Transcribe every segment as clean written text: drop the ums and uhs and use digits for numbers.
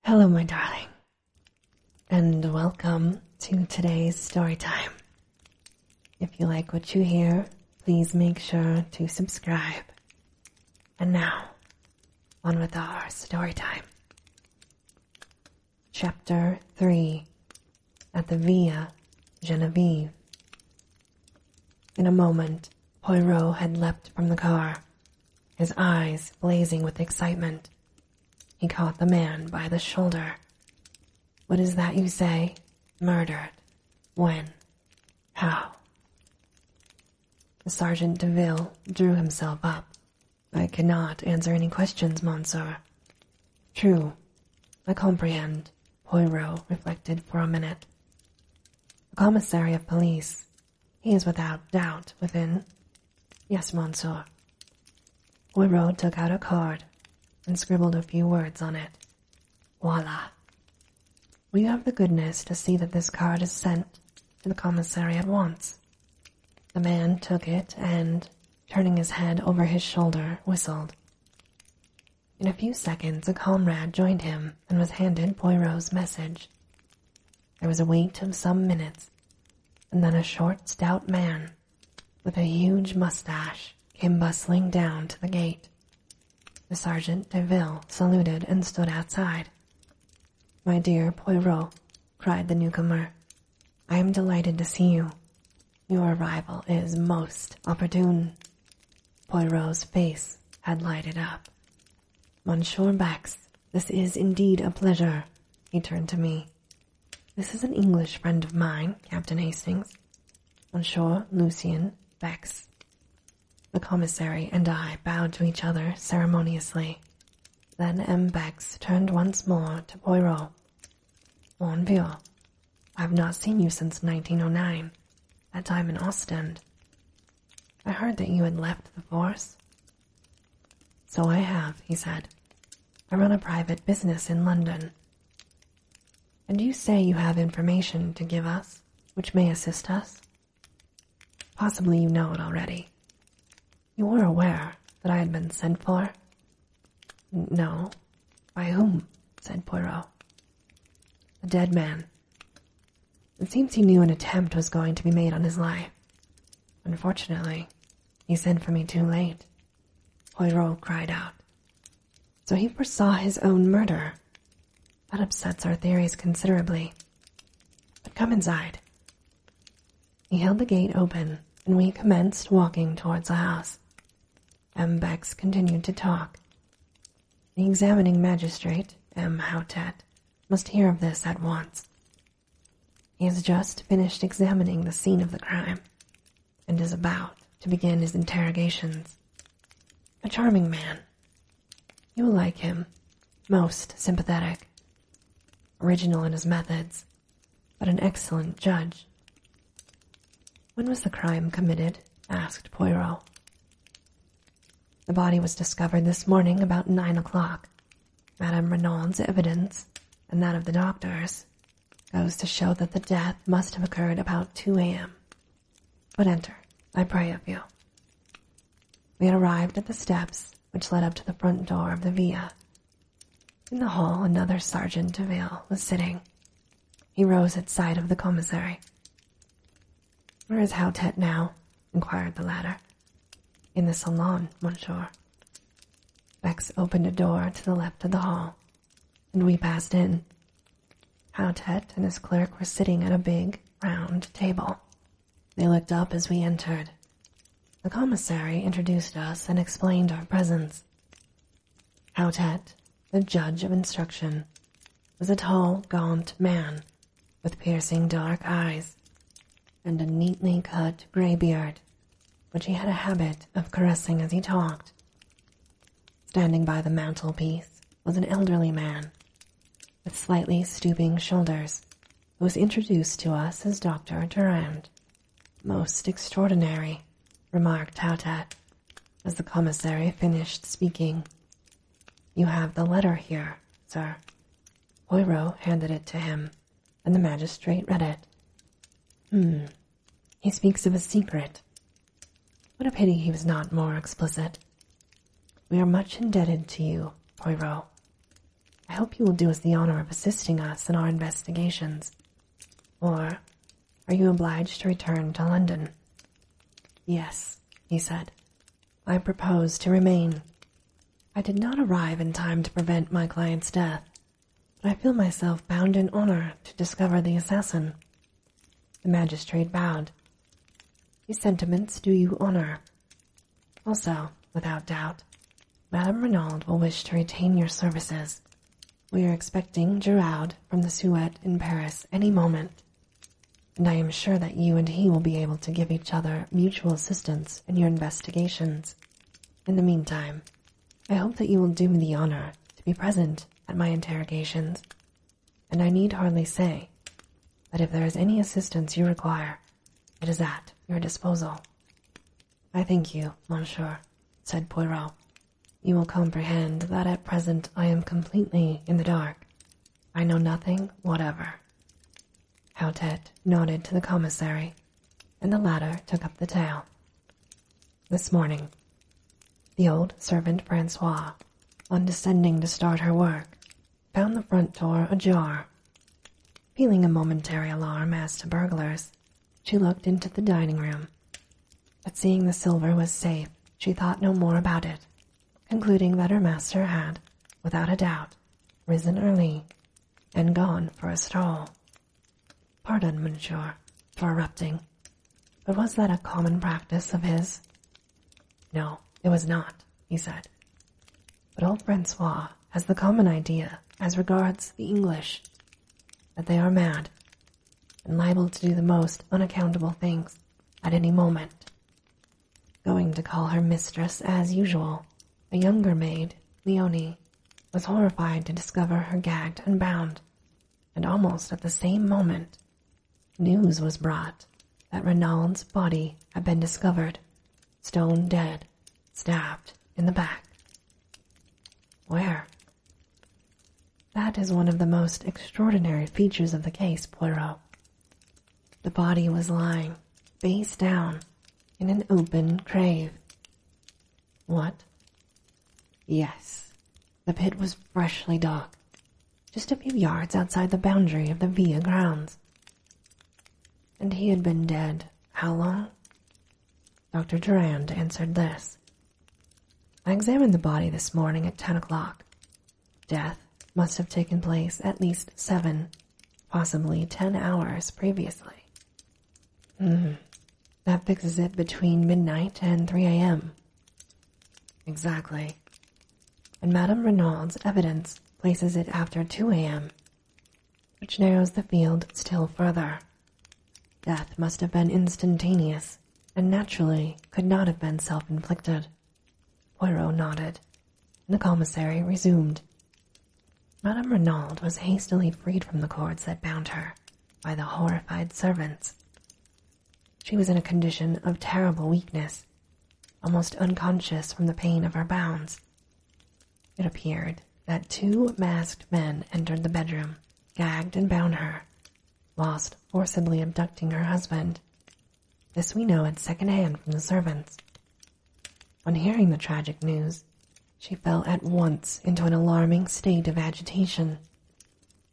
Hello, my darling, and welcome to today's story time. If you like what you hear, please make sure to subscribe. And now, on with our story time. Chapter 3, at the Via Genevieve. In a moment, Poirot had leapt from the car, his eyes blazing with excitement. He caught the man by the shoulder. "What is that you say? Murdered? When? How?" The Sergeant de Ville drew himself up. "I cannot answer any questions, monsieur." "True. I comprehend." Poirot reflected for a minute. "The commissary of police. He is without doubt within." "Yes, monsieur." Poirot took out a card and scribbled a few words on it. "Voila. Will you have the goodness to see that this card is sent to the commissary at once?" The man took it and, turning his head over his shoulder, whistled. In a few seconds a comrade joined him and was handed Poirot's message. There was a wait of some minutes, and then a short, stout man with a huge mustache came bustling down to the gate. The Sergeant de Ville saluted and stood outside. "My dear Poirot," cried the newcomer, "I am delighted to see you. Your arrival is most opportune." Poirot's face had lighted up. "Monsieur Bex, this is indeed a pleasure." He turned to me. "This is an English friend of mine, Captain Hastings, Monsieur Lucien Bex." The commissary and I bowed to each other ceremoniously. Then M. Bex turned once more to Poirot. "Mon vieux, I have not seen you since 1909, that time in Ostend. I heard that you had left the force." "So I have," he said. "I run a private business in London." "And you say you have information to give us, which may assist us?" "Possibly you know it already." "You were aware that I had been sent for?" "No. By whom?" said Poirot. "A dead man. It seems he knew an attempt was going to be made on his life. Unfortunately, he sent for me too late." Poirot cried out. "So he foresaw his own murder? That upsets our theories considerably. But come inside." He held the gate open, and we commenced walking towards the house. M. Bex continued to talk. "The examining magistrate, M. Houtet, must hear of this at once. He has just finished examining the scene of the crime, and is about to begin his interrogations. A charming man. You will like him. Most sympathetic. Original in his methods, but an excellent judge." "When was the crime committed?" asked Poirot. "The body was discovered this morning about 9 o'clock. Madame Renaud's evidence, and that of the doctors, goes to show that the death must have occurred about 2 a.m. But enter, I pray of you." We had arrived at the steps which led up to the front door of the Via. In the hall another Sergeant de Ville was sitting. He rose at sight of the commissary. "Where is Houtet now?" inquired the latter. "In the salon, monsieur." Bex opened a door to the left of the hall, and we passed in. Houtet and his clerk were sitting at a big, round table. They looked up as we entered. The commissary introduced us and explained our presence. Houtet, the judge of instruction, was a tall, gaunt man with piercing dark eyes and a neatly cut gray beard, which he had a habit of caressing as he talked. Standing by the mantelpiece was an elderly man with slightly stooping shoulders, who was introduced to us as Dr. Durand. "Most extraordinary," remarked Houtet, as the commissary finished speaking. "You have the letter here, sir." Poirot handed it to him, and the magistrate read it. He speaks of a secret. What a pity he was not more explicit. We are much indebted to you, Poirot." I hope you will do us the honor of assisting us in our investigations. Or are you obliged to return to London?" "Yes," he said. "I propose to remain. I did not arrive in time to prevent my client's death, but I feel myself bound in honor to discover the assassin." The magistrate bowed. "These sentiments do you honor. Also, without doubt, Madame Renaud will wish to retain your services. We are expecting Giraud from the Suette in Paris any moment, and I am sure that you and he will be able to give each other mutual assistance in your investigations. In the meantime, I hope that you will do me the honor to be present at my interrogations, and I need hardly say that if there is any assistance you require, it is at your disposal." "I thank you, monsieur," said Poirot. "You will comprehend that at present I am completely in the dark. I know nothing whatever." Hautet nodded to the commissary, and the latter took up the tale. "This morning, the old servant Francois, on descending to start her work, found the front door ajar. Feeling a momentary alarm as to burglars, she looked into the dining room, but seeing the silver was safe, she thought no more about it, concluding that her master had, without a doubt, risen early and gone for a stroll. Pardon, monsieur, for interrupting, but was that a common practice of his?" "No, it was not," he said. "But old Francois has the common idea as regards the English, that they are mad and liable to do the most unaccountable things at any moment. Going to call her mistress as usual, a younger maid, Leonie, was horrified to discover her gagged and bound, and almost at the same moment, news was brought that Renaud's body had been discovered, stone dead, stabbed in the back." "Where?" "That is one of the most extraordinary features of the case, Poirot. The body was lying, face down, in an open grave." "What?" "Yes, the pit was freshly dug, just a few yards outside the boundary of the Villa grounds." "And he had been dead how long?" Dr. Durand answered this. "I examined the body this morning at 10 o'clock. Death must have taken place at least 7, possibly 10 hours previously." That fixes it between midnight and 3 a.m. "Exactly. And Madame Renaud's evidence places it after 2 a.m., which narrows the field still further. Death must have been instantaneous, and naturally could not have been self-inflicted." Poirot nodded, and the commissary resumed. "Madame Renaud was hastily freed from the cords that bound her by the horrified servants. She was in a condition of terrible weakness, almost unconscious from the pain of her bounds. It appeared that 2 masked men entered the bedroom, gagged and bound her, whilst forcibly abducting her husband. This we know at second hand from the servants. On hearing the tragic news, she fell at once into an alarming state of agitation.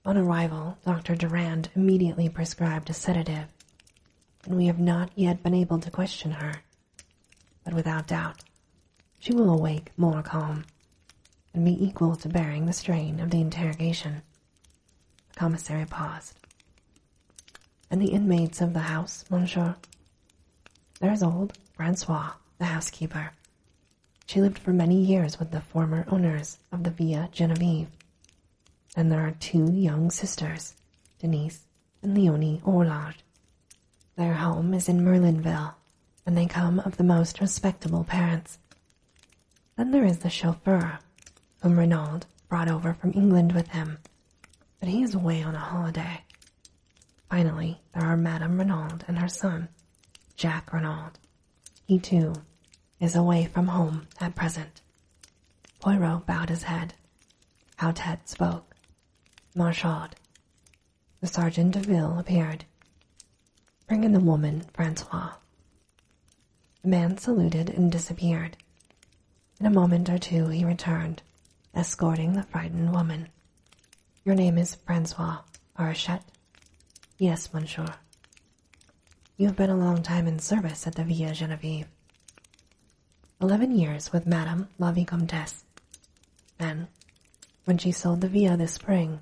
On arrival, Dr. Durand immediately prescribed a sedative, and we have not yet been able to question her. But without doubt, she will awake more calm, and be equal to bearing the strain of the interrogation." The commissary paused. "And the inmates of the house, monsieur?" "There is old Francois, the housekeeper. She lived for many years with the former owners of the Villa Genevieve. And there are 2 young sisters, Denise and Leonie Orlard. Their home is in Merlinville, and they come of the most respectable parents. Then there is the chauffeur, whom Renaud brought over from England with him, but he is away on a holiday. Finally, there are Madame Renaud and her son, Jacques Renaud. He, too, is away from home at present." Poirot bowed his head. Hautet spoke. "Marchand." The sergeant de ville appeared. "Bring in the woman, Francois." The man saluted and disappeared. In a moment or two he returned, escorting the frightened woman. Your name is Francois Arachette? Yes, monsieur. You have been a long time in service at the Villa Genevieve. 11 years with Madame la Vicomtesse. Then, when she sold the Villa this spring,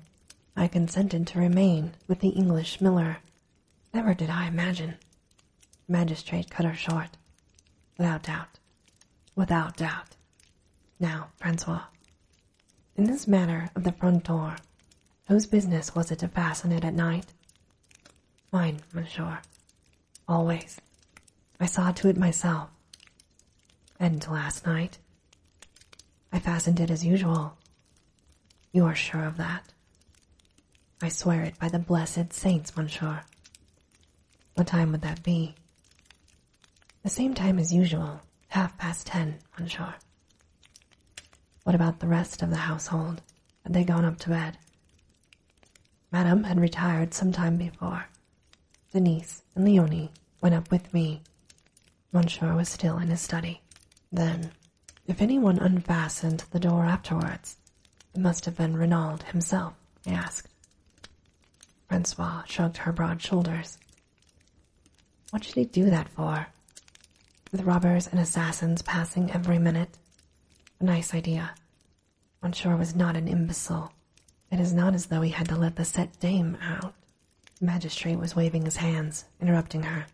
I consented to remain with the English miller. Never did I imagine. The magistrate cut her short. Without doubt. Without doubt. Now, Francois, in this matter of the front door, whose business was it to fasten it at night? Mine, monsieur. Always. I saw to it myself. And last night, I fastened it as usual. You are sure of that? I swear it by the blessed saints, monsieur. What time would that be? The same time as usual, 10:30, monsieur. What about the rest of the household? Had they gone up to bed? Madame had retired some time before. Denise and Leonie went up with me. Monsieur was still in his study. Then, if anyone unfastened the door afterwards, it must have been Renaud himself, I asked. Francois shrugged her broad shoulders. What should he do that for? With robbers and assassins passing every minute? A nice idea. Monsieur was not an imbecile. It is not as though he had to let the set dame out. The magistrate was waving his hands, interrupting her.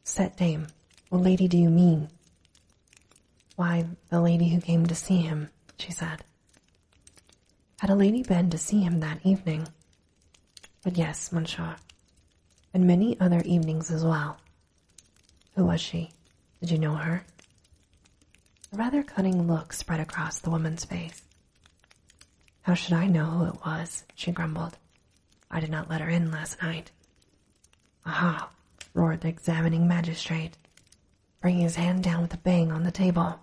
Set dame? What lady do you mean? Why, the lady who came to see him, she said. Had a lady been to see him that evening? But yes, monsieur. And many other evenings as well. Who was she? Did you know her? A rather cunning look spread across the woman's face. How should I know who it was? She grumbled. I did not let her in last night. Aha! Roared the examining magistrate, bringing his hand down with a bang on the table.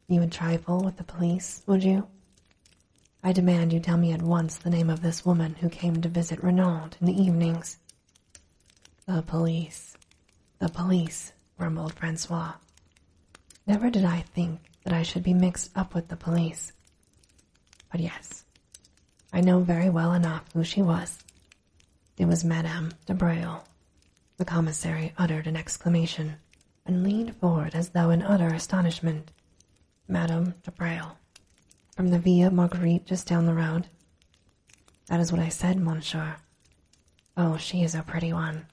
You would trifle with the police, would you? I demand you tell me at once the name of this woman who came to visit Renaud in the evenings. The police, grumbled Francois. Never did I think that I should be mixed up with the police. But yes, I know very well enough who she was. It was Madame de Breuil. The commissary uttered an exclamation and leaned forward as though in utter astonishment. Madame de Breuil. From the Villa Marguerite just down the road? That is what I said, monsieur. Oh, she is a pretty one.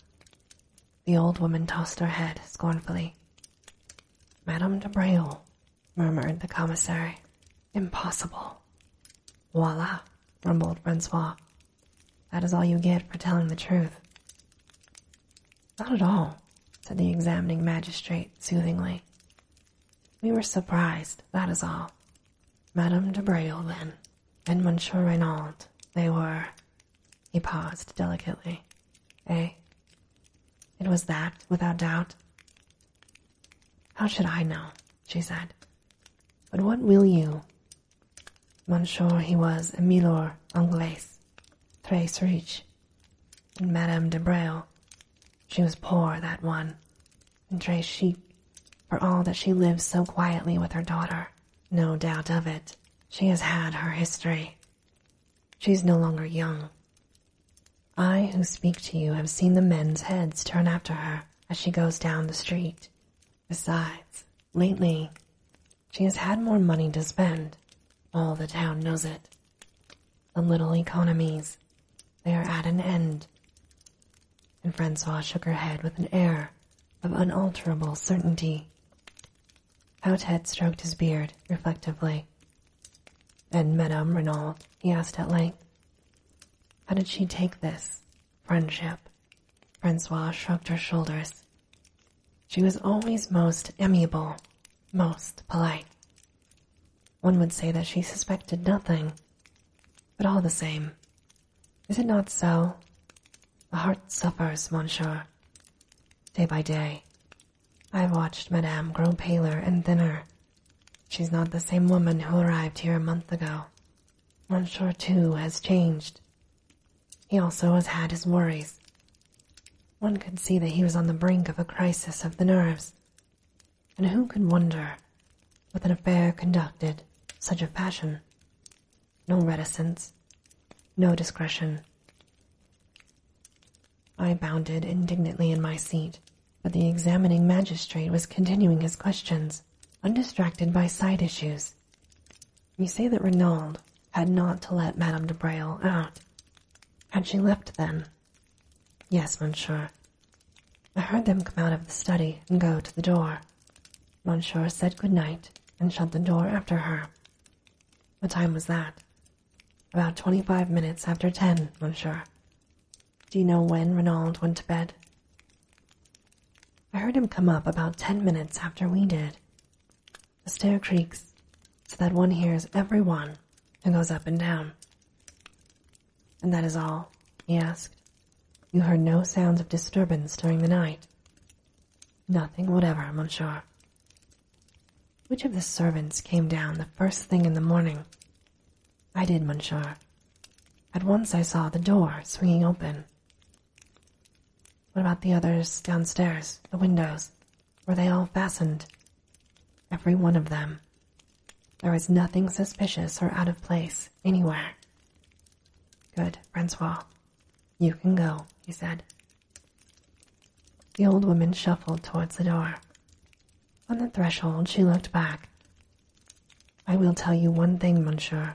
The old woman tossed her head scornfully. Madame de Breuil, murmured the commissary. Impossible. Voila, rumbled Francois. That is all you get for telling the truth. Not at all, said the examining magistrate soothingly. We were surprised, that is all. Madame de Breuil, then, and Monsieur Renaud, they were... He paused delicately. Eh? It was that, without doubt. How should I know? She said. But what will you? Monsieur, he was a milord anglais, très riche, and Madame de Breuil, she was poor, that one, and très chic, for all that she lives so quietly with her daughter. No doubt of it. She has had her history. She's no longer young. I who speak to you have seen the men's heads turn after her as she goes down the street. Besides, lately, she has had more money to spend. All the town knows it. The little economies, they are at an end. And Francois shook her head with an air of unalterable certainty. Pautet stroked his beard reflectively. And Madame Renaud, he asked at length, how did she take this friendship? Francois shrugged her shoulders. She was always most amiable, most polite. One would say that she suspected nothing, but all the same, is it not so? The heart suffers, monsieur. Day by day, I have watched Madame grow paler and thinner. She's not the same woman who arrived here a month ago. Monsieur, too, has changed. He also has had his worries. One could see that he was on the brink of a crisis of the nerves. And who could wonder, with an affair conducted such a fashion? No reticence, no discretion. I bounded indignantly in my seat, but the examining magistrate was continuing his questions, undistracted by side issues. You say that Renaud had not to let Madame de Breuil out. Had she left then? Yes, monsieur. I heard them come out of the study and go to the door. Monsieur said good night and shut the door after her. What time was that? About 25 minutes after 10, monsieur. Do you know when Renaud went to bed? I heard him come up about 10 minutes after we did. The stair creaks, so that one hears every one who goes up and down. And that is all? He asked. You heard no sounds of disturbance during the night? Nothing whatever, monsieur. Which of the servants came down the first thing in the morning? I did, monsieur. At once I saw the door swinging open. What about the others downstairs, the windows? Were they all fastened? Every one of them. There was nothing suspicious or out of place anywhere. Good, Francois. You can go, he said. The old woman shuffled towards the door. On the threshold she looked back. I will tell you one thing, monsieur.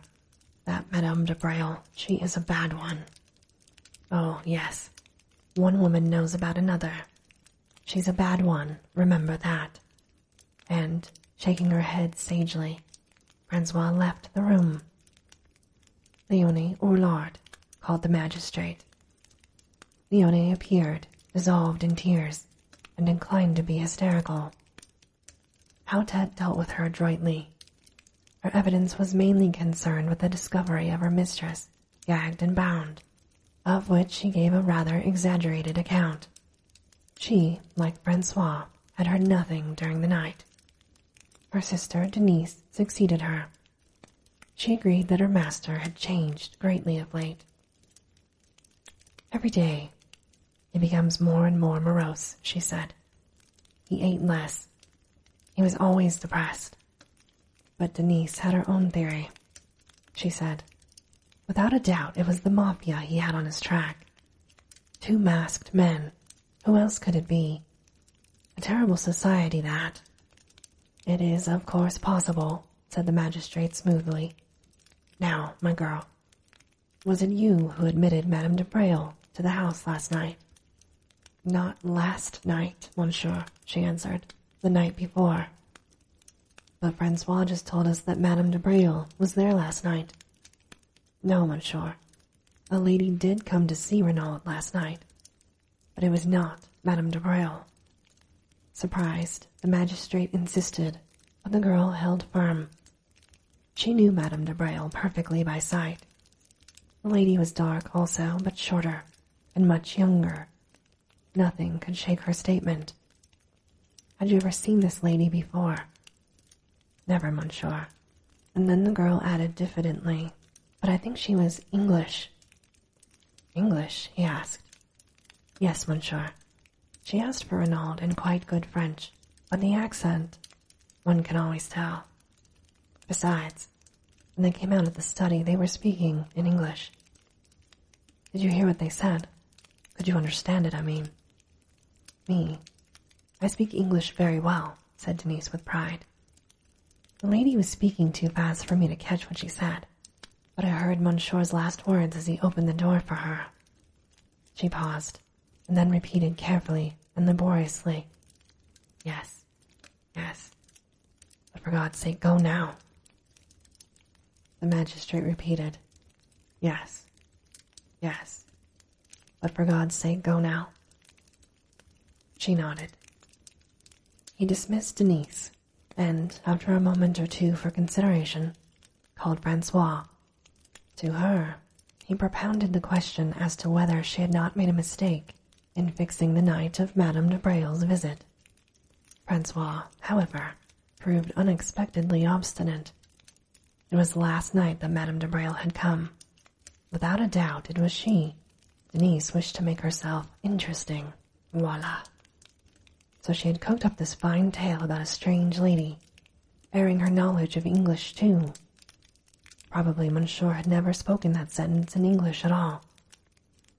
That Madame de Breuil, she is a bad one. Oh, yes. One woman knows about another. She's a bad one, remember that. And, shaking her head sagely, Francois left the room. Leonie Ourlard, called the magistrate. Leonie appeared, dissolved in tears, and inclined to be hysterical. Hautet dealt with her adroitly. Her evidence was mainly concerned with the discovery of her mistress, gagged and bound, of which she gave a rather exaggerated account. She, like Francois, had heard nothing during the night. Her sister, Denise, succeeded her. She agreed that her master had changed greatly of late. Every day, he becomes more and more morose, she said. He ate less. He was always depressed. But Denise had her own theory. She said, without a doubt it was the mafia he had on his track. 2 masked men. Who else could it be? A terrible society, that. It is, of course, possible, said the magistrate smoothly. Now, my girl, was it you who admitted Madame de Breuil to the house last night? Not last night, monsieur, she answered. The night before. But Francois just told us that Madame de Breuil was there last night. No, monsieur. A lady did come to see Renaud last night, but it was not Madame de Breuil. Surprised, the magistrate insisted, but the girl held firm. She knew Madame de Breuil perfectly by sight. The lady was dark also, but shorter, and much younger. Nothing could shake her statement. Had you ever seen this lady before? Never, monsieur. And then the girl added diffidently, but I think she was English. English? He asked. Yes, monsieur. She asked for Renaud in quite good French, but the accent, one can always tell. Besides, when they came out of the study, they were speaking in English. Did you hear what they said? Could you understand it, I mean? Me? I speak English very well, said Denise with pride. The lady was speaking too fast for me to catch what she said, but I heard monsieur's last words as he opened the door for her. She paused, and then repeated carefully and laboriously, Yes, yes, but for God's sake, go now. The magistrate repeated, Yes, yes, but for God's sake, go now. She nodded. He dismissed Denise, and, after a moment or two for consideration, called Francois. To her, he propounded the question as to whether she had not made a mistake in fixing the night of Madame de Breuil's visit. Francois, however, proved unexpectedly obstinate. It was last night that Madame de Breuil had come. Without a doubt it was she. Denise wished to make herself interesting. Voila. So she had cooked up this fine tale about a strange lady, airing her knowledge of English too. Probably Monsieur had never spoken that sentence in English at all.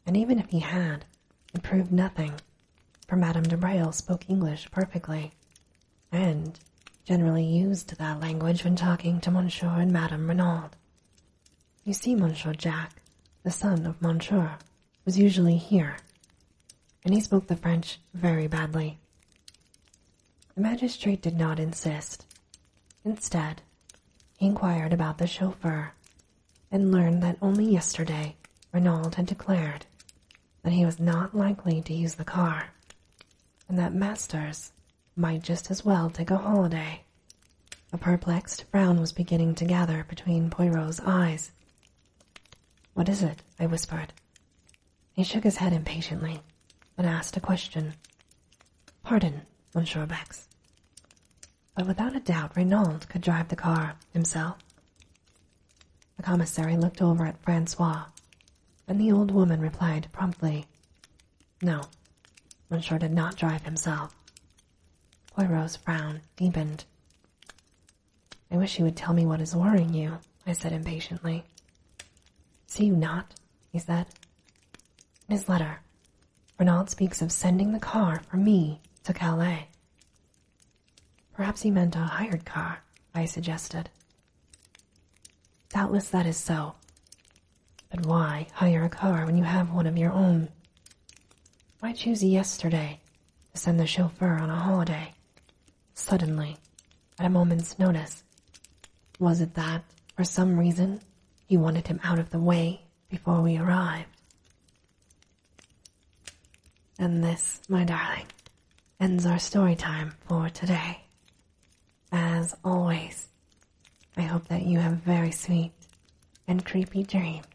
And even if he had, it proved nothing, for Madame de Breuil spoke English perfectly, and generally used that language when talking to Monsieur and Madame Renaud. You see, Monsieur Jack, the son of Monsieur, was usually here, and he spoke the French very badly. The magistrate did not insist. Instead, he inquired about the chauffeur, and learned that only yesterday Renaud had declared that he was not likely to use the car, and that Masters might just as well take a holiday. A perplexed frown was beginning to gather between Poirot's eyes. "What is it?" I whispered. He shook his head impatiently, but asked a question. "Pardon, Monsieur Bex, but without a doubt Renaud could drive the car himself?" The commissary looked over at Francois, and the old woman replied promptly, "No, Monsieur did not drive himself." Poirot's frown deepened. "I wish you would tell me what is worrying you," I said impatiently. "See you not," he said. "In his letter, Renaud speaks of sending the car for me to Calais." "Perhaps he meant a hired car," I suggested. "Doubtless that is so. But why hire a car when you have one of your own? Why choose yesterday to send the chauffeur on a holiday, suddenly, at a moment's notice? Was it that, for some reason, you wanted him out of the way before we arrived?" And this, my darling, ends our story time for today. As always, I hope that you have very sweet and creepy dreams.